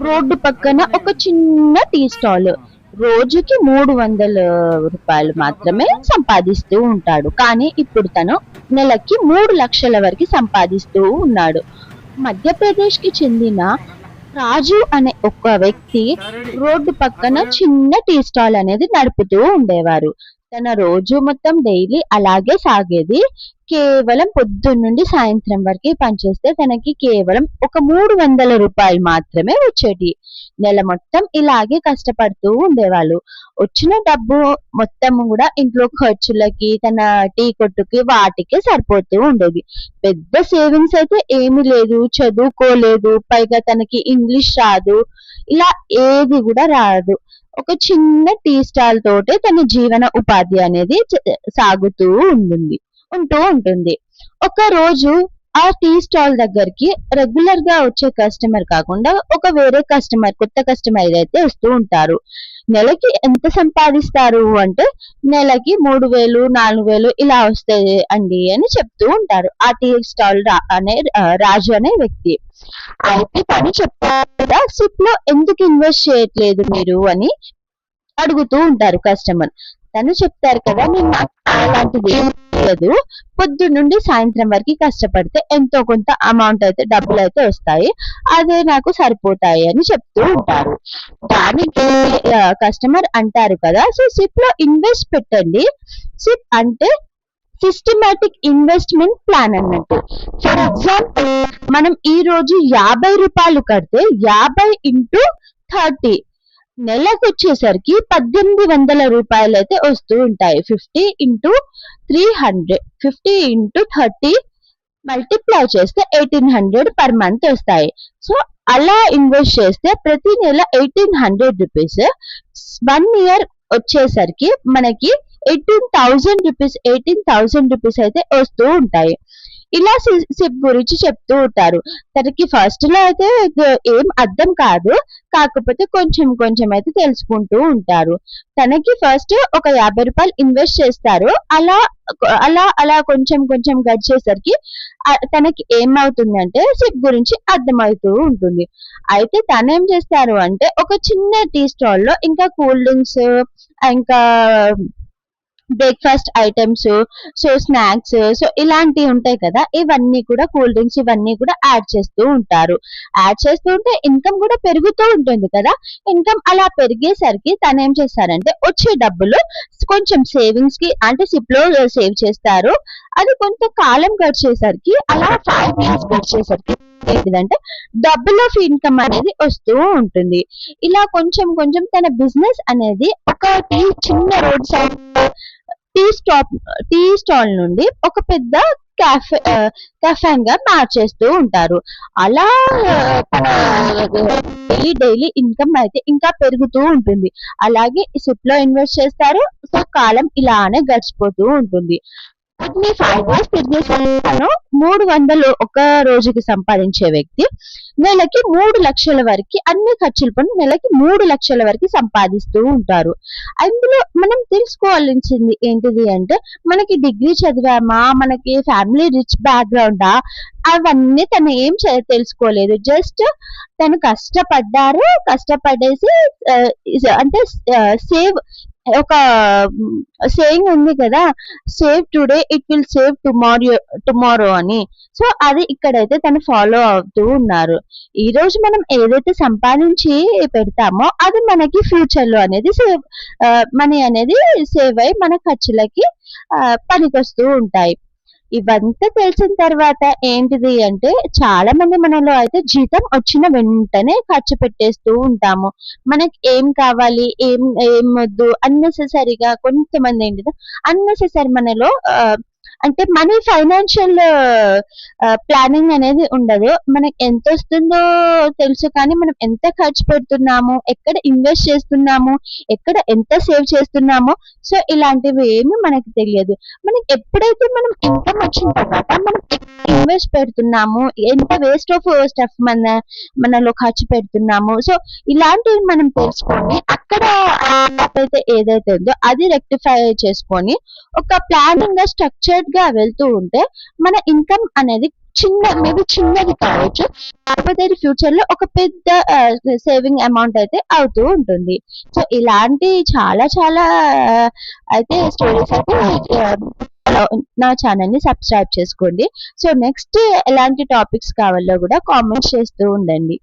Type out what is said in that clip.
Road పక్కన ఒక చిన్న టీ స్టాల్. రోజుకి 300 రూపాయలు మాత్రమే సంపాదిస్తూ ఉంటాడు. కానీ ఇప్పుడు తను నెలకి 3 లక్షల వరకు సంపాదిస్తూ ఉన్నాడు. మధ్యప్రదేశ్ కి చెందిన రాజు అనే ఒక వ్యక్తి రోడ్డు పక్కన చిన్న టీ స్టాల్ అనేది నడుపుతూ ఉండేవారు. తన రోజు మొత్తం డైలీ అలాగే సాగేది. కేవలం పొద్దున్న నుండి సాయంత్రం వరకు పనిచేస్తే తనకి కేవలం ఒక 300 రూపాయలు మాత్రమే వచ్చేటి. నెల మొత్తం ఇలాగే కష్టపడుతూ ఉండేవాళ్ళు. వచ్చిన డబ్బు మొత్తం కూడా ఇంట్లో ఖర్చులకి, తన టీ కొట్టుకి వాటికే సరిపోతూ ఉండేది. పెద్ద సేవింగ్స్ అయితే ఏమీ లేదు, చదువుకోలేదు, పైగా తనకి ఇంగ్లీష్ రాదు, ఇలా ఏది కూడా రాదు. ఒక చిన్న టీ స్టాల్ తోటే తన జీవన ఉపాధి అనేది ఉంటూ ఉంటుంది. ఒక రోజు ఆ టీ స్టాల్ దగ్గరికి రెగ్యులర్ గా వచ్చే కస్టమర్ కాకుండా ఒక వేరే కస్టమర్, కొత్త కస్టమర్ ఏదైతే వస్తూ ఉంటారు. నెలకి ఎంత సంపాదిస్తారు అంటే నెలకి 3000 4000 ఇలా వస్తాయి అండి అని చెప్తూ ఉంటారు ఆ టీ స్టాల్ రాజు అనే వ్యక్తి. అయితే తను చెప్పారు కదా, సిప్ లో ఎందుకు ఇన్వెస్ట్ చేయట్లేదు మీరు అని అడుగుతూ ఉంటారు కస్టమర్. తను చెప్తారు కదా, నేను అలాంటిది ఏం లేదు, పొద్దున్న నుండి సాయంత్రం వరకు కష్టపడితే ఎంతో కొంత అమౌంట్ అయితే, డబ్బులు అయితే వస్తాయి, అదే నాకు సరిపోతాయి అని చెప్తూ ఉంటారు. దానికి కస్టమర్ అంటారు కదా, సో సిప్ లో ఇన్వెస్ట్ పెట్టండి. సిప్ అంటే సిస్టమాటిక్ ఇన్వెస్ట్మెంట్ ప్లాన్ అన్నట్టు. ఫర్ ఎగ్జాంపుల్, మనం ఈ రోజు 50 రూపాయలు కడితే 50 ఇంటూ 30 నెలకు వచ్చేసరికి 1800 రూపాయలు అయితే వస్తూ ఉంటాయి. 50 ఇంటూ 300, 50 ఇంటూ 30 మల్టిప్లై చేస్తే 1800 పర్ మంత్ వస్తాయి. సో అలా ఇన్వెస్ట్ చేస్తే ప్రతి నెల 1800 రూపీస్, 1 ఇయర్ వచ్చేసరికి మనకి 18,000 రూపీస్ అయితే వస్తూ ఉంటాయి. ఇలా సిప్ గురించి చెప్తూ ఉంటారు. తనకి ఫస్ట్ లో అయితే ఏం అర్థం కాదు, కాకపోతే కొంచెం కొంచెం అయితే తెలుసుకుంటూ ఉంటారు. తనకి ఫస్ట్ ఒక 50 రూపాయలు ఇన్వెస్ట్ చేస్తారు. అలా అలా అలా కొంచెం కొంచెం గడిచేసరికి తనకి ఏమవుతుందంటే సిప్ గురించి అర్థమవుతూ ఉంటుంది. అయితే తనేం చేస్తారు అంటే ఒక చిన్న టీ స్టాల్ లో ఇంకా కూల్ డ్రింక్స్, ఇంకా breakfast items, so snacks, so ఇలాంటివి ఉంటాయి కదా, ఇవన్నీ కూడా కూల్ డ్రింక్స్ ఇవన్నీ కూడా యాడ్ చేస్తూ ఉంటారు. యాడ్ చేస్తూ ఉంటే ఇన్కమ్ కూడా పెరుగుతూ ఉంటుంది కదా. ఇన్కమ్ అలా పెరిగేసరికి తను ఏం చేస్తారంటే వచ్చే డబ్బులు కొంచెం సేవింగ్స్ కి అంటే సిప్ లో సేవ్ చేస్తారు. అది కొంత కాలం గడిచేసరికి, అలా 5 years గడిచేసరికి ఏంటిదంటే డబుల్ ఆఫ్ ఇన్కమ్ అనేది వస్తూ ఉంటుంది. ఇలా కొంచెం కొంచెం తన బిజినెస్ అనేది ఒక చిన్న రోడ్ సైడ్ టీ స్టాల్ నుండి ఒక పెద్ద గా మార్చేస్తూ ఉంటారు. అలా డైలీ ఇన్కమ్ అయితే ఇంకా పెరుగుతూ ఉంటుంది. అలాగే సిప్ లో ఇన్వెస్ట్ చేస్తారు. సో కాలం ఇలానే గడిచిపోతూ ఉంటుంది. వీటిని 5 years తిరిగేసాను. 300 ఒక రోజుకి సంపాదించే వ్యక్తి నెలకి 3 లక్షల వరకు, అన్ని ఖర్చులు పని నెలకి 3 లక్షల వరకు సంపాదిస్తూ ఉంటారు. అందులో మనం తెలుసుకోవాల్సింది ఏంటిది అంటే, మనకి డిగ్రీ చదివామా, మనకి ఫ్యామిలీ రిచ్ బ్యాక్గ్రౌండా, అవన్నీ తను ఏం తెలుసుకోలేదు. జస్ట్ తను కష్టపడ్డారు, కష్టపడేసి అంటే సేవ్, ఒక సేయింగ్ ఉంది కదా, save today it will save tomorrow అని. సో అది ఇక్కడైతే తను ఫాలో అవుతూ ఉన్నారు. ఈ రోజు మనం ఏదైతే సంపాదించి పెడతామో అది మనకి ఫ్యూచర్ లో అనేది మనీ అనేది సేవ్ అయి మన ఖర్చులకి పనికొస్తూ ఉంటాయి. ఇవంతా తెలిసిన తర్వాత ఏంటిది అంటే, చాలా మంది మనలో అయితే జీతం వచ్చిన వెంటనే ఖర్చు పెట్టేస్తూ ఉంటాము. మనకి ఏం కావాలి, ఏం ఏం వద్దు, అన్నెసెసరీగా కొంతమంది ఏంటిది అన్నెసెసరీ మనలో అంటే మనీ ఫైనాన్షియల్ ప్లానింగ్ అనేది ఉండదు. మనకి ఎంత వస్తుందో తెలుసు, కానీ మనం ఎంత ఖర్చు పెడుతున్నాము, ఎక్కడ ఇన్వెస్ట్ చేస్తున్నాము, ఎక్కడ ఎంత సేవ్ చేస్తున్నామో, సో ఇలాంటివి ఏమి మనకి తెలియదు. మనకి ఎప్పుడైతే మనం ఇన్కమ్ వచ్చిన తర్వాత మనం ఇన్వెస్ట్ పెడుతున్నాము, ఎంత వేస్ట్ ఆఫ్ స్టఫ్ మనలో ఖర్చు పెడుతున్నాము, సో ఇలాంటివి మనం తెలుసుకొని అక్కడ ఏదైతే ఉందో అది రెక్టిఫై చేసుకొని ఒక ప్లానింగ్ గా స్ట్రక్చర్డ్ గా వెళ్తూ ఉంటే మన ఇన్కమ్ అనేది మేబీ చిన్నది కావచ్చు, కాకపోతే అది ఫ్యూచర్ లో ఒక పెద్ద సేవింగ్ అమౌంట్ అయితే అవుతూ ఉంటుంది. సో ఇలాంటి చాలా చాలా అయితే స్టోరీస్ అయితే నా ఛానల్ ని సబ్స్క్రైబ్ చేసుకోండి. సో నెక్స్ట్ ఎలాంటి టాపిక్స్ కావాలో కూడా కామెంట్స్ చేస్తూ ఉండండి.